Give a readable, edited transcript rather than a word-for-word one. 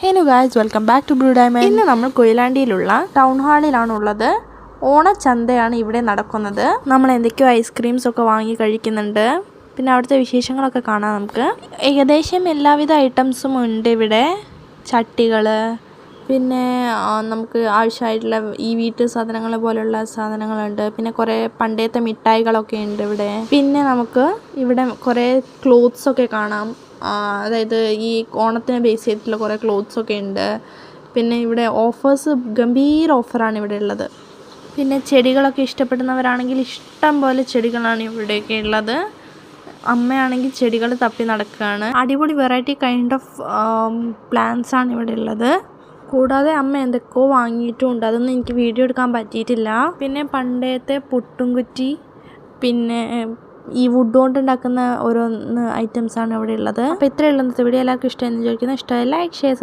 Hello guys, welcome back to blue diamond. ഇന്ന് നമ്മൾ കൊയിലാണ്ടിയിലുള്ള town ഹാളിലാണുള്ളത്. ഓണച്ചന്തയാണ് ഇവിടെ നടക്കുന്നത്. നമ്മൾ എന്തൊക്കെയോ ഐസ്ക്രീംസ് ഒക്കെ വാങ്ങി കഴിക്കുന്നുണ്ട്. പിന്നെ അവിടുത്തെ വിശേഷങ്ങളൊക്കെ കാണാം നമുക്ക്. ഏകദേശം എല്ലാവിധ ഐറ്റംസും ഉണ്ട് ഇവിടെ. ചട്ടികൾ, പിന്നെ നമുക്ക് ആവശ്യമായിട്ടുള്ള ഈ വീട്ടു സാധനങ്ങൾ പോലുള്ള സാധനങ്ങളുണ്ട്. പിന്നെ കുറേ പണ്ടത്തെ മിഠായികളൊക്കെ ഉണ്ട് ഇവിടെ. പിന്നെ നമുക്ക് ഇവിടെ കുറേ ക്ലോത്ത്സൊക്കെ കാണാം. അതായത് ഈ ഓണത്തിനെ ബേസ് ചെയ്തിട്ടുള്ള കുറേ ക്ലോത്ത്സൊക്കെ ഉണ്ട്. പിന്നെ ഇവിടെ ഓഫേഴ്സ്, ഗംഭീര ഓഫറാണ് ഇവിടെ ഉള്ളത്. പിന്നെ ചെടികളൊക്കെ ഇഷ്ടപ്പെടുന്നവരാണെങ്കിൽ ഇഷ്ടം പോലെ ചെടികളാണ് ഇവിടെയൊക്കെ ഉള്ളത്. അമ്മയാണെങ്കിൽ ചെടികൾ തപ്പി നടക്കുകയാണ്. അടിപൊളി വെറൈറ്റി കൈൻഡ് ഓഫ് പ്ലാന്റ്സ് ആണ് ഇവിടെ ഉള്ളത്. കൂടാതെ അമ്മ എന്തൊക്കെയോ വാങ്ങിയിട്ടുമുണ്ട്. അതൊന്നും എനിക്ക് വീഡിയോ എടുക്കാൻ പറ്റിയിട്ടില്ല. പിന്നെ പണ്ടത്തെ പുട്ടുംകുറ്റി, പിന്നെ ഈ വുഡ് കൊണ്ട് ഉണ്ടാക്കുന്ന ഓരോന്ന് ഐറ്റംസാണ് ഇവിടെ ഉള്ളത്. അപ്പോൾ ഇത്രയുള്ള ഇന്നത്തെ വീഡിയോ എല്ലാവർക്കും ഇഷ്ടമായെന്ന് വിചാരിക്കുന്നു. ഇഷ്ടമായി ലൈക്ക്, ഷെയർ,